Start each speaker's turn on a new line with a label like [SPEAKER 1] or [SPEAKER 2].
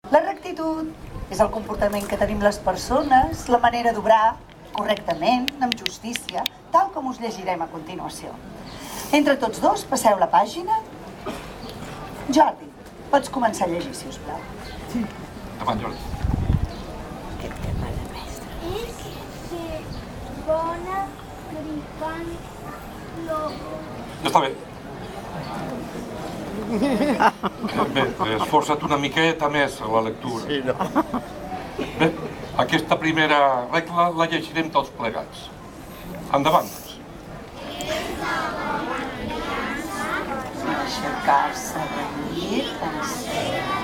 [SPEAKER 1] La rectitud és el comportament que tenim les persones, la manera d'obrar correctament, amb justícia, tal com us llegirem a continuació. Entre tots dos, passeu la pàgina. Jordi, pots començar a llegir, si us plau.
[SPEAKER 2] Endavant, Jordi.
[SPEAKER 3] És ser bona, gripant, lobo.
[SPEAKER 2] Ja està bé. Bé, esforça't una miqueta més a la lectura.
[SPEAKER 4] Sí, no.
[SPEAKER 2] Bé, aquesta primera regla la llegirem tots plegats. Endavant, doncs.
[SPEAKER 1] Aixecar-se de llit, encendre